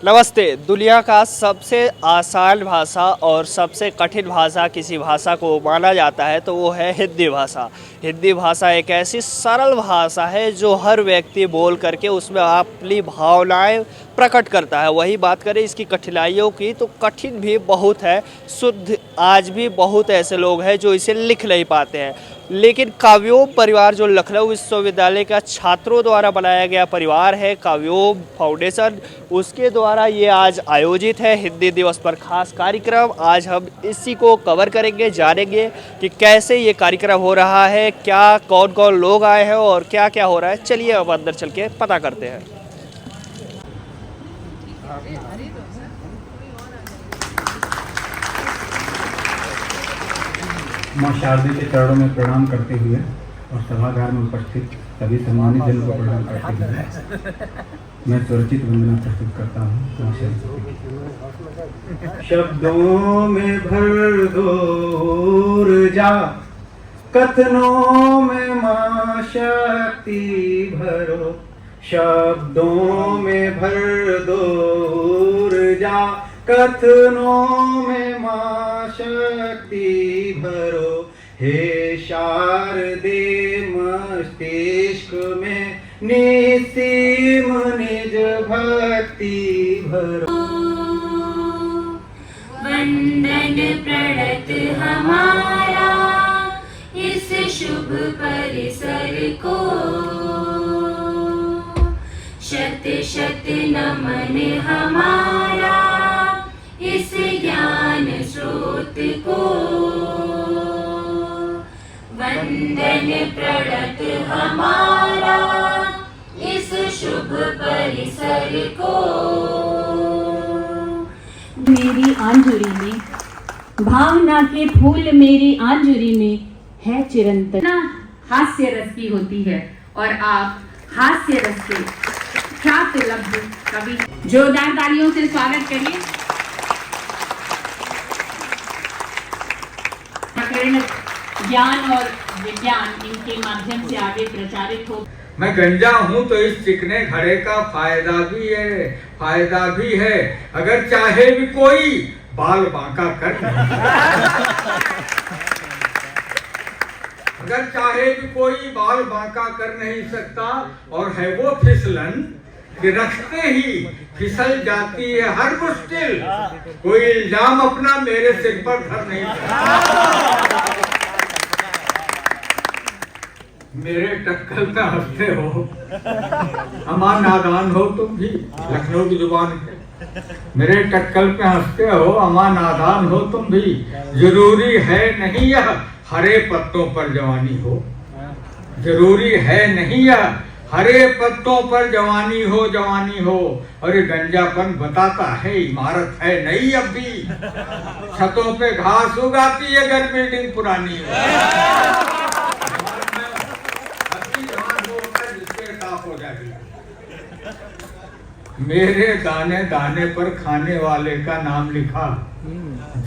नमस्ते। दुनिया का सबसे आसान भाषा और सबसे कठिन भाषा किसी भाषा को माना जाता है तो वो है हिंदी भाषा। हिंदी भाषा एक ऐसी सरल भाषा है जो हर व्यक्ति बोल करके उसमें अपनी भावनाएं प्रकट करता है। वही बात करें इसकी कठिनाइयों की तो कठिन भी बहुत है। शुद्ध आज भी बहुत ऐसे लोग हैं जो इसे लिख नहीं पाते हैं, लेकिन काव्योम परिवार जो लखनऊ विश्वविद्यालय का छात्रों द्वारा बनाया गया परिवार है, काव्योम फाउंडेशन, उसके द्वारा ये आज आयोजित है हिंदी दिवस पर खास कार्यक्रम। आज हम इसी को कवर करेंगे, जानेंगे कि कैसे ये कार्यक्रम हो रहा है, क्या कौन कौन लोग आए हैं और क्या क्या हो रहा है। चलिए अब अंदर चल के पता करते हैं। माँ शारदा के चरणों में प्रणाम करते हुए और सभागार में उपस्थित सभी सम्मानित जनों को प्रणाम करते हुए मैं स्वरचित वंदना प्रस्तुत करता हूँ। माँ शारदा शब्दों में भर दो ऊर्जा, कथनों में माँ शक्ति भरो। शब्दों में भर दो ऊर्जा, कथनों में माँ शक्ति भरो। हे शारदे मस्तिष्क में निसीम निज भक्ति भरो। वंदन प्रणत हमारा इस शुभ परिसर को, शत शत नमन हमारा इस ज्ञान स्रोत को। वंदन प्रणत हमारा इस शुभ परिसर को। मेरी आंजुरी में भावना के फूल, मेरी आंजुरी में है चिरंतन। हास्य रस की होती है और आप हास्य रस के ख्यात लब्ध कवि। जोरदार तालियों से स्वागत करिए। ज्ञान और विज्ञान इनके माध्यम से आगे प्रचारित हो। मैं गंजा हूँ तो इस चिकने घड़े का फायदा भी है, अगर चाहे भी कोई बाल बांका कर अगर चाहे भी कोई बाल बांका कर नहीं सकता। और है वो फिसलन कि रखते ही फिसल जाती है हर मुश्किल, कोई इल्जाम अपना मेरे सिर पर धर नहीं सकता। मेरे टक्कल में हंसते हो, अमा नादान हो तुम भी, लखनऊ की जुबान पे। मेरे टक्कल पे हंसते हो, अमा नादान हो तुम भी। जरूरी है नहीं यह हरे पत्तों पर जवानी हो, जरूरी है नहीं यह हरे पत्तों पर जवानी हो। और ये गंजापन बताता है इमारत है नई अब भी, छतों पे घास उगाती है अगर बिल्डिंग पुरानी हो। मेरे दाने दाने पर खाने वाले का नाम लिखा,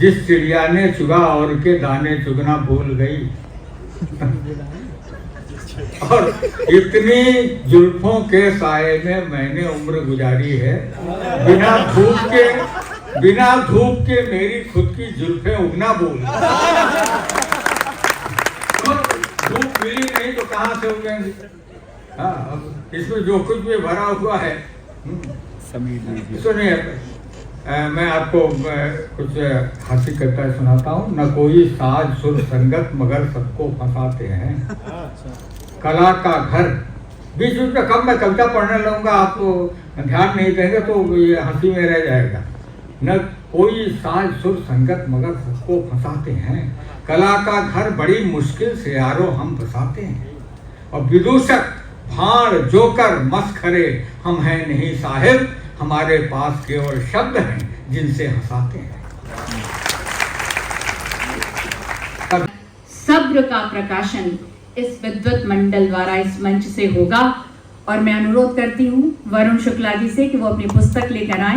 जिस चिड़िया ने चुगा और के दाने चुगना भूल गई। और इतनी जुल्फों के साए में मैंने उम्र गुजारी है, बिना धूप के मेरी खुद की जुल्फें उगना भूल। तो धूप मिली नहीं तो कहाँ से उगेंगी। हाँ, अब इसमें जो कुछ भी भरा हुआ है। सुनिए, मैं आपको कुछ हास्य कविता सुनाता हूँ। न कोई साज सुर संगत मगर सबको फंसाते हैं, कला का घर। बीच बीच में कब मैं कविता पढ़ने लगूंगा, आप ध्यान नहीं देंगे तो ये हंसी में रह जाएगा। न कोई साज सुर संगत मगर सबको फंसाते हैं, कला का घर बड़ी मुश्किल से यारो हम बसाते हैं। और विदूषक भाड़ जोकर मस्खरे हम हैं नहीं साहिब, हमारे पास केवल शब्द हैं जिनसे हंसाते हैं। सब्र का प्रकाशन इस विद्वत मंडल द्वारा इस मंच से होगा और मैं अनुरोध करती हूँ वरुण शुक्ला जी से कि वो अपनी पुस्तक लेकर आए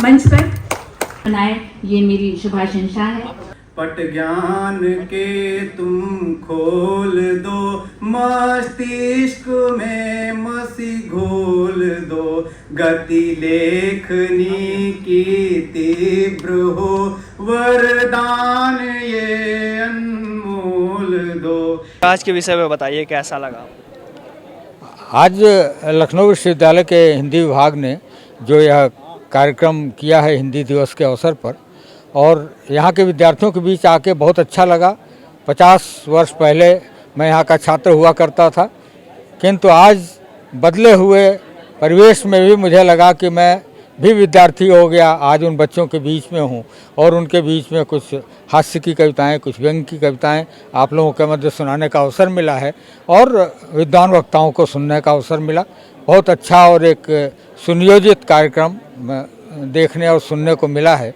मंच पर बनाए। ये मेरी शुभाशंसा है। पट ज्ञान के तुम खोल दो, मस्तिष्क में मसी घोल दो। गति लेखनी की तीव्र हो, वरदान ये अनमोल दो। आज के विषय में बताइए कैसा लगा? आज लखनऊ विश्वविद्यालय के हिंदी विभाग ने जो यह कार्यक्रम किया है हिंदी दिवस के अवसर पर, और यहाँ के विद्यार्थियों के बीच आके बहुत अच्छा लगा। 50 वर्ष पहले मैं यहाँ का छात्र हुआ करता था, किंतु आज बदले हुए परिवेश में भी मुझे लगा कि मैं भी विद्यार्थी हो गया। आज उन बच्चों के बीच में हूँ और उनके बीच में कुछ हास्य की कविताएं, कुछ व्यंग्य की कविताएं आप लोगों के मध्य सुनाने का अवसर मिला है और विद्वान वक्ताओं को सुनने का अवसर मिला। बहुत अच्छा और एक सुनियोजित कार्यक्रम देखने और सुनने को मिला है।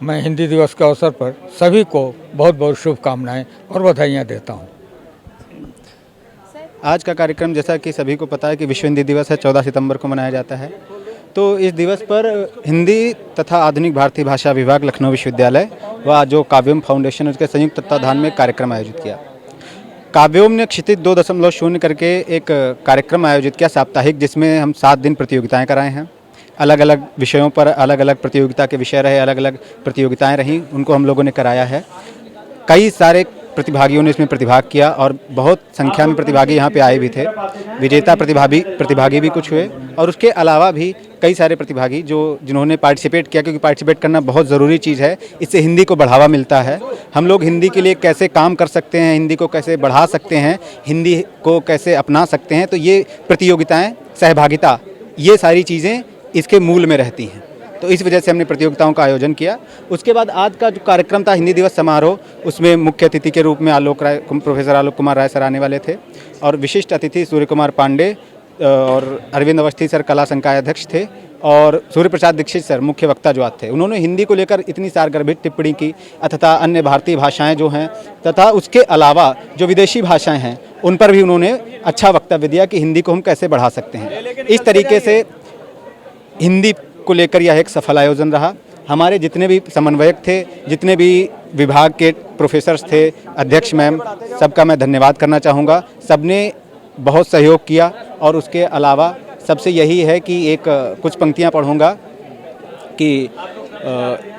मैं हिंदी दिवस के अवसर पर सभी को बहुत बहुत शुभकामनाएं और बधाइयाँ देता हूँ। आज का कार्यक्रम जैसा कि सभी को पता है कि विश्व हिंदी दिवस है, 14 सितंबर को मनाया जाता है। तो इस दिवस पर हिंदी तथा आधुनिक भारतीय भाषा विभाग लखनऊ विश्वविद्यालय व जो काव्योम फाउंडेशन उसके संयुक्त तत्वाधान में कार्यक्रम आयोजित किया। काव्योम ने क्षितिज 2.0 करके एक कार्यक्रम आयोजित किया साप्ताहिक, जिसमें हम 7 दिन प्रतियोगिताएं कराए हैं। अलग अलग विषयों पर अलग अलग प्रतियोगिता के विषय रहे, अलग अलग प्रतियोगिताएं रहीं, उनको हम लोगों ने कराया है। कई सारे प्रतिभागियों ने इसमें प्रतिभाग किया और बहुत संख्या में प्रतिभागी यहाँ पे आए भी थे। विजेता प्रतिभागी भी कुछ हुए और उसके अलावा भी कई सारे प्रतिभागी जिन्होंने पार्टिसिपेट किया, क्योंकि पार्टिसिपेट करना बहुत ज़रूरी चीज़ है। इससे हिंदी को बढ़ावा मिलता है। हम लोग हिंदी के लिए कैसे काम कर सकते हैं, हिंदी को कैसे बढ़ा सकते हैं, हिंदी को कैसे अपना सकते हैं, तो ये प्रतियोगिताएँ, सहभागिता, ये सारी चीज़ें इसके मूल में रहती हैं। तो इस वजह से हमने प्रतियोगिताओं का आयोजन किया। उसके बाद आज का जो कार्यक्रम था हिंदी दिवस समारोह, उसमें मुख्य अतिथि के रूप में प्रोफेसर आलोक कुमार राय सर आने वाले थे और विशिष्ट अतिथि सूर्य कुमार पांडे और अरविंद अवस्थी सर कला संकाय अध्यक्ष थे और सूर्य प्रसाद दीक्षित सर मुख्य वक्ता जो थे। उन्होंने हिंदी को लेकर इतनी सारगर्भित टिप्पणी की तथा अन्य भारतीय भाषाएँ जो हैं तथा उसके अलावा जो विदेशी भाषाएँ हैं उन पर भी उन्होंने अच्छा वक्तव्य दिया कि हिंदी को हम कैसे बढ़ा सकते हैं। इस तरीके से हिंदी को लेकर यह एक सफल आयोजन रहा। हमारे जितने भी समन्वयक थे, जितने भी विभाग के प्रोफेसर्स थे, अध्यक्ष मैम, सबका मैं धन्यवाद करना चाहूँगा। सबने बहुत सहयोग किया और उसके अलावा सबसे यही है कि एक कुछ पंक्तियाँ पढ़ूँगा कि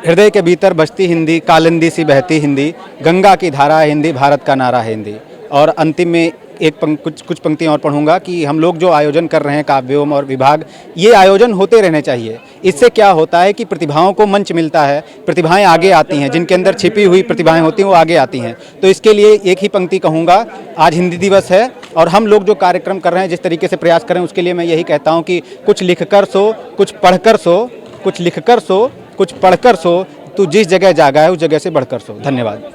हृदय के भीतर बसती हिंदी, कालिंदी सी बहती हिंदी, गंगा की धारा है हिंदी, भारत का नारा है हिंदी। और अंतिम में एक कुछ पंक्तियाँ और पढ़ूंगा कि हम लोग जो आयोजन कर रहे हैं काव्योम और विभाग, ये आयोजन होते रहने चाहिए। इससे क्या होता है कि प्रतिभाओं को मंच मिलता है, प्रतिभाएं आगे आती हैं, जिनके अंदर छिपी हुई प्रतिभाएं होती हैं वो आगे आती हैं। तो इसके लिए एक ही पंक्ति कहूँगा, आज हिंदी दिवस है और हम लोग जो कार्यक्रम कर रहे हैं, जिस तरीके से प्रयास करें, उसके लिए मैं यही कहता हूँ कि कुछ लिख कर सो, कुछ पढ़ कर सो, कुछ लिख कर सो, कुछ पढ़ कर सो, तू जिस जगह जागा है उस जगह से बढ़ कर सो। धन्यवाद।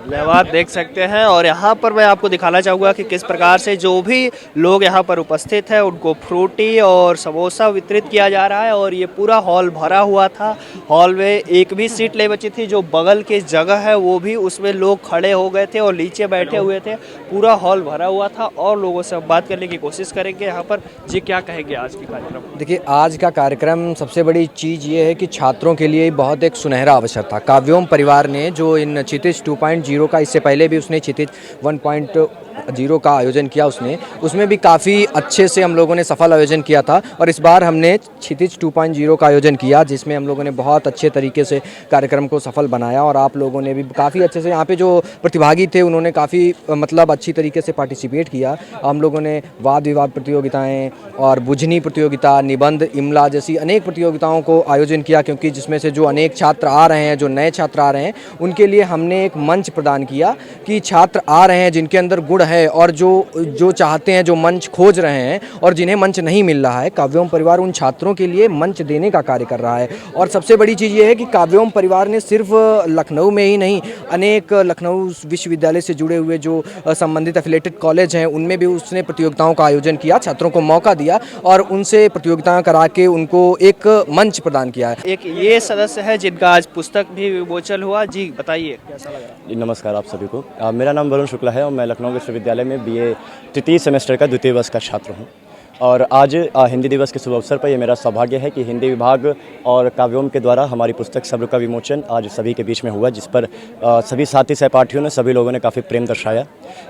धन्यवाद। देख सकते हैं और यहाँ पर मैं आपको दिखाना चाहूँगा कि किस प्रकार से जो भी लोग यहाँ पर उपस्थित हैं उनको फ्रूटी और समोसा वितरित किया जा रहा है और ये पूरा हॉल भरा हुआ था। हॉल में एक भी सीट नहीं बची थी। जो बगल की जगह है वो भी, उसमें लोग खड़े हो गए थे और नीचे बैठे हुए थे। पूरा हॉल भरा हुआ था और लोगों से बात करने की कोशिश करेंगे यहाँ पर। जी, क्या कहेंगे आज की कार्यक्रम? देखिए, आज का कार्यक्रम सबसे बड़ी चीज़ ये है कि छात्रों के लिए बहुत एक सुनहरा अवसर था। काव्योम परिवार ने जो इन क्षितिज 2.0 का, इससे पहले भी उसने क्षितिज 1.0 का आयोजन किया, उसमें भी काफ़ी अच्छे से हम लोगों ने सफल आयोजन किया था। और इस बार हमने क्षितिज 2.0 का आयोजन किया, जिसमें हम लोगों ने बहुत अच्छे तरीके से कार्यक्रम को सफल बनाया और आप लोगों ने भी काफ़ी अच्छे से, यहाँ पे जो प्रतिभागी थे उन्होंने काफ़ी मतलब अच्छी तरीके से पार्टिसिपेट किया। हम लोगों ने वाद विवाद प्रतियोगिताएँ और बुझनी प्रतियोगिता, निबंध, इमला जैसी अनेक प्रतियोगिताओं को आयोजन किया, क्योंकि जिसमें से जो अनेक छात्र आ रहे हैं, जो नए छात्र आ रहे हैं, उनके लिए हमने एक मंच प्रदान किया कि छात्र आ रहे हैं जिनके अंदर गुण है और जो चाहते हैं, जो मंच खोज रहे हैं और जिन्हें मंच नहीं मिल रहा है, काव्योम परिवार उन छात्रों के लिए मंच देने का कार्य कर रहा है। और सबसे बड़ी चीज़ ये है कि काव्योम परिवार ने सिर्फ लखनऊ में ही नहीं, अनेक लखनऊ विश्वविद्यालय से जुड़े हुए जो संबंधित एफिलेटेड कॉलेज हैं उनमें भी उसने प्रतियोगिताओं का आयोजन किया, छात्रों को मौका दिया और उनसे प्रतियोगिताएं करा के उनको एक मंच प्रदान किया है। एक ये सदस्य है जिनका आज पुस्तक भी विमोचन हुआ। जी, बताइए कैसा लगा? जी, नमस्कार आप सभी को। मेरा नाम वरुण शुक्ला है और मैं लखनऊ विश्वविद्यालय में BA तृतीय सेमेस्टर का द्वितीय वर्ष का छात्र हूँ। और आज हिंदी दिवस के शुभ अवसर पर यह मेरा सौभाग्य है कि हिंदी विभाग और काव्योम के द्वारा हमारी पुस्तक सब्र का विमोचन आज सभी के बीच में हुआ, जिस पर सभी साथी सहपाठियों ने, सभी लोगों ने काफ़ी प्रेम दर्शाया।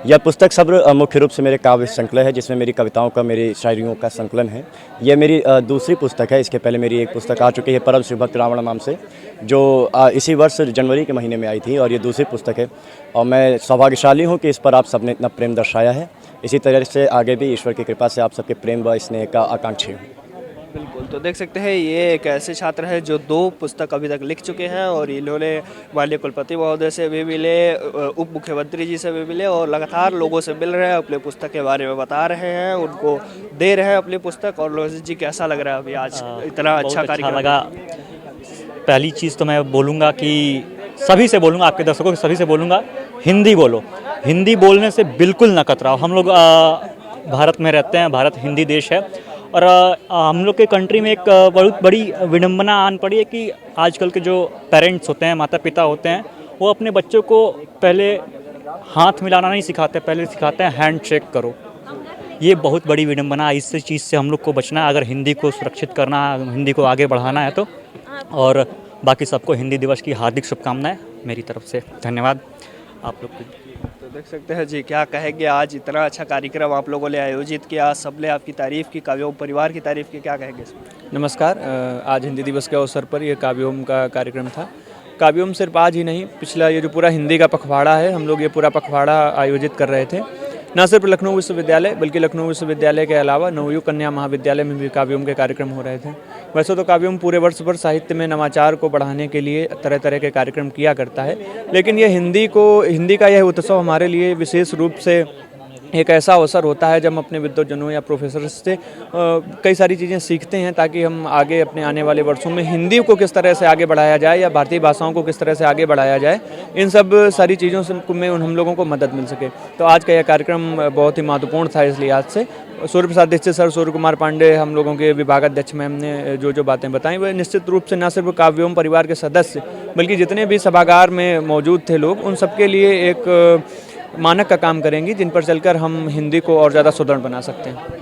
यह पुस्तक सब्र मुख्य रूप से मेरे काव्य संकलन है, जिसमें मेरी कविताओं का, मेरी शायरियों का संकलन है। यह मेरी दूसरी पुस्तक है। इसके पहले मेरी एक पुस्तक आ चुकी है परम शिवभक्त रावण नाम से, जो इसी वर्ष जनवरी के महीने में आई थी, और ये दूसरी पुस्तक है। और मैं सौभाग्यशाली हूँ कि इस पर आप सबने इतना प्रेम दर्शाया है। इसी तरह से आगे भी ईश्वर की कृपा से आप सबके प्रेम व स्नेह का आकांक्षी हूँ। बिल्कुल, तो देख सकते हैं ये एक ऐसे छात्र हैं जो 2 पुस्तक अभी तक लिख चुके हैं, और इन्होंने माननीय कुलपति महोदय से भी मिले, उप मुख्यमंत्री जी से भी मिले, और लगातार लोगों से मिल रहे हैं, अपने पुस्तक के बारे में बता रहे हैं, उनको दे रहे हैं अपनी पुस्तक। और लोहित जी, कैसा लग रहा है अभी आज इतना अच्छा कार्यक्रम लगा? पहली चीज़ तो मैं बोलूँगा कि सभी से बोलूँगा, आपके दर्शकों के सभी से बोलूँगा, हिंदी बोलो। हिंदी बोलने से बिल्कुल न कतराओ। हम लोग भारत में रहते हैं, भारत हिंदी देश है, और हम लोग के कंट्री में एक बहुत बड़ी विडंबना आन पड़ी है कि आजकल के जो पेरेंट्स होते हैं, माता पिता होते हैं, वो अपने बच्चों को पहले हाथ मिलाना नहीं सिखाते, पहले सिखाते हैं हैंड शेक करो। ये बहुत बड़ी विडंबना, इस चीज़ से हम लोग को बचना है अगर हिंदी को सुरक्षित करना, हिंदी को आगे बढ़ाना है तो। और बाकी सबको हिंदी दिवस की हार्दिक शुभकामनाएं मेरी तरफ से। धन्यवाद आप लोग को। तो देख सकते हैं जी, क्या कहेंगे, आज इतना अच्छा कार्यक्रम आप लोगों ने आयोजित किया, सबने आपकी तारीफ़ की, काव्योम परिवार की तारीफ़ की, क्या कहेंगे इसमें? नमस्कार। आज हिंदी दिवस के अवसर पर ये काव्योम का कार्यक्रम था। काव्योम सिर्फ आज ही नहीं, पिछला ये जो पूरा हिंदी का पखवाड़ा है, हम लोग ये पूरा पखवाड़ा आयोजित कर रहे थे। न सिर्फ लखनऊ विश्वविद्यालय बल्कि लखनऊ विश्वविद्यालय के अलावा नवयुग कन्या महाविद्यालय में भी काव्योम के कार्यक्रम हो रहे थे। वैसे तो काव्योम पूरे वर्ष भर साहित्य में नवाचार को बढ़ाने के लिए तरह तरह के कार्यक्रम किया करता है, लेकिन ये हिंदी का यह उत्सव हमारे लिए विशेष रूप से एक ऐसा अवसर होता है जब हम अपने विद्वजनों या प्रोफेसर से कई सारी चीज़ें सीखते हैं, ताकि हम आगे अपने आने वाले वर्षों में हिंदी को किस तरह से आगे बढ़ाया जाए या भारतीय भाषाओं को किस तरह से आगे बढ़ाया जाए, इन सब सारी चीज़ों से में हम लोगों को मदद मिल सके। तो आज का यह कार्यक्रम बहुत ही महत्वपूर्ण था इस लिहाज से। सूर्य प्रसाद दीक्षित सर, सूर्य कुमार पांडे, हम लोगों के विभागाध्यक्ष मैम ने जो बातें बताई, वह निश्चित रूप से न सिर्फ काव्योम परिवार के सदस्य बल्कि जितने भी सभागार में मौजूद थे लोग, उन सबके लिए एक मानक का काम करेंगी, जिन पर चलकर हम हिंदी को और ज़्यादा सुदृढ़ बना सकते हैं।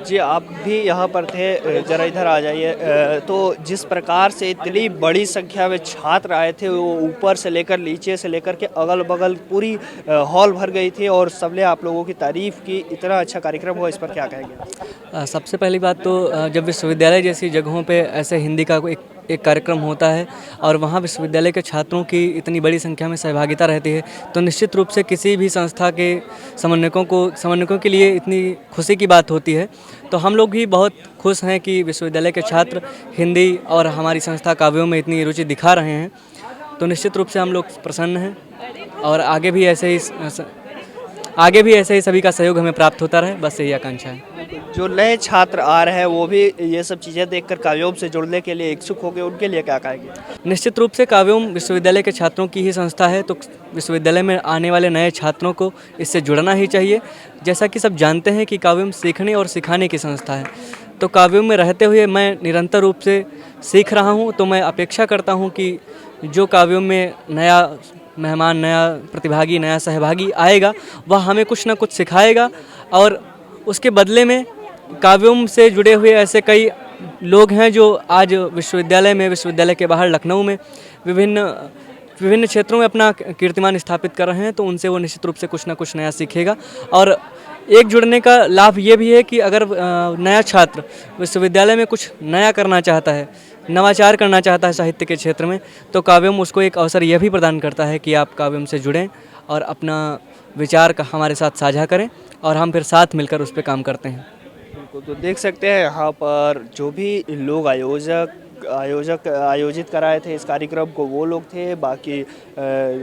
जी, आप भी यहाँ पर थे, जरा इधर आ जाइए। तो जिस प्रकार से इतनी बड़ी संख्या में छात्र आए थे, वो ऊपर से लेकर नीचे से लेकर के अगल बगल पूरी हॉल भर गई थी, और सबने आप लोगों की तारीफ़ की, इतना अच्छा कार्यक्रम हुआ, इस पर क्या कहेंगे? सबसे पहली बात तो जब विश्वविद्यालय जैसी जगहों पे ऐसे हिंदी का एक कार्यक्रम होता है और वहाँ विश्वविद्यालय के छात्रों की इतनी बड़ी संख्या में सहभागिता रहती है, तो निश्चित रूप से किसी भी संस्था के समन्वयकों के लिए इतनी खुशी की बात होती है। तो हम लोग भी बहुत खुश हैं कि विश्वविद्यालय के छात्र हिंदी और हमारी संस्था काव्यों में इतनी रुचि दिखा रहे हैं। तो निश्चित रूप से हम लोग प्रसन्न हैं, और आगे भी ऐसे ही सभी का सहयोग हमें प्राप्त होता रहे, बस यही आकांक्षा है। जो नए छात्र आ रहे हैं वो भी ये सब चीज़ें देखकर काव्योम से जुड़ने के लिए इच्छुक हो गए, उनके लिए क्या कहेंगे? निश्चित रूप से काव्योम विश्वविद्यालय के छात्रों की ही संस्था है, तो विश्वविद्यालय में आने वाले नए छात्रों को इससे जुड़ना ही चाहिए। जैसा कि सब जानते हैं कि काव्योम सीखने और सिखाने की संस्था है, तो काव्योम में रहते हुए मैं निरंतर रूप से सीख रहा हूँ। तो मैं अपेक्षा करता हूँ कि जो काव्योम में नया मेहमान, नया प्रतिभागी, नया सहभागी आएगा, वह हमें कुछ ना कुछ सिखाएगा, और उसके बदले में काव्योम से जुड़े हुए ऐसे कई लोग हैं जो आज विश्वविद्यालय के बाहर लखनऊ में विभिन्न क्षेत्रों में अपना कीर्तिमान स्थापित कर रहे हैं, तो उनसे वो निश्चित रूप से कुछ ना कुछ नया सीखेगा। और एक जुड़ने का लाभ ये भी है कि अगर नया छात्र विश्वविद्यालय में कुछ नया करना चाहता है, नवाचार करना चाहता है साहित्य के क्षेत्र में, तो काव्योम उसको एक अवसर यह भी प्रदान करता है कि आप काव्योम से जुड़ें और अपना विचार का हमारे साथ साझा करें, और हम फिर साथ मिलकर उस पर काम करते हैं। बिल्कुल, तो देख सकते हैं यहाँ पर जो भी लोग आयोजित कराए थे इस कार्यक्रम को, वो लोग थे। बाकी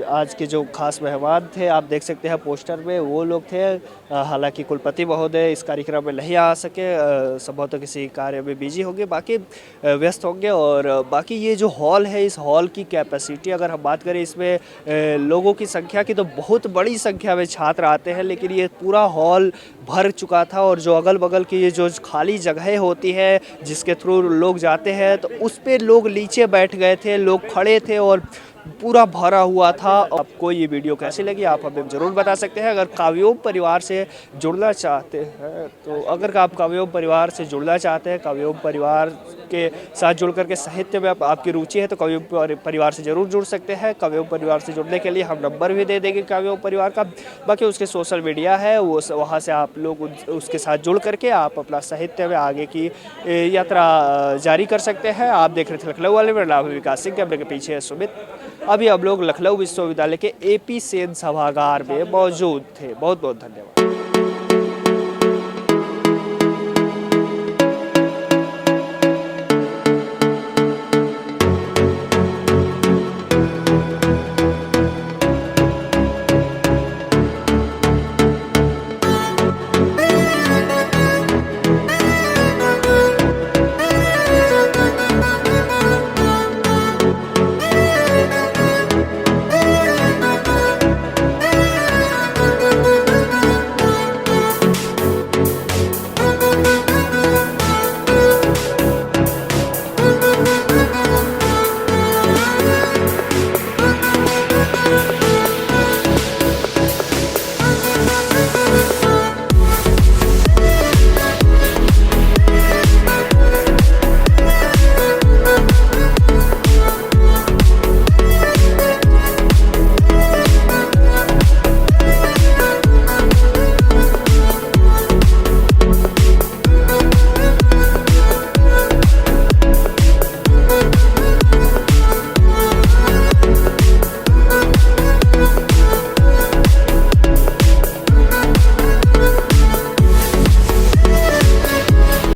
आज के जो खास मेहमान थे, आप देख सकते हैं पोस्टर में, वो लोग थे। हालांकि कुलपति महोदय इस कार्यक्रम में नहीं आ सके, संभवतः किसी कार्य में बिजी होंगे, बाकी व्यस्त होंगे। और बाकी ये जो हॉल है, इस हॉल की कैपेसिटी अगर हम बात करें, इसमें लोगों की संख्या की, तो बहुत बड़ी संख्या में छात्र आते हैं, लेकिन ये पूरा हॉल भर चुका था। और जो अगल बगल की ये जो खाली जगहें होती है जिसके थ्रू लोग जाते हैं, तो उस पे लोग नीचे बैठ गए थे, लोग खड़े थे, और पूरा भरा हुआ था। आपको ये वीडियो कैसी लगी आप हमें ज़रूर बता सकते हैं। अगर काव्योम परिवार से जुड़ना चाहते हैं तो अगर आप काव्योम परिवार से जुड़ना चाहते हैं, काव्योम परिवार के साथ जुड़ करके साहित्य में आपकी रुचि है तो काव्योम परिवार से ज़रूर जुड़ सकते हैं। काव्योम परिवार से जुड़ने के लिए हम नंबर भी दे देंगे काव्योम परिवार का, बाकी उसके सोशल मीडिया है वो वहाँ से आप लोग उसके साथ जुड़ करके आप अपना साहित्य में आगे की यात्रा जारी कर सकते हैं। आप देख रहे थे लखनऊ वाले, मेरा नाम है विकास सिंह, कैमरे के पीछे है सुमित। अभी हम लोग लखनऊ विश्वविद्यालय के AP सेन सभागार में मौजूद थे। बहुत बहुत धन्यवाद।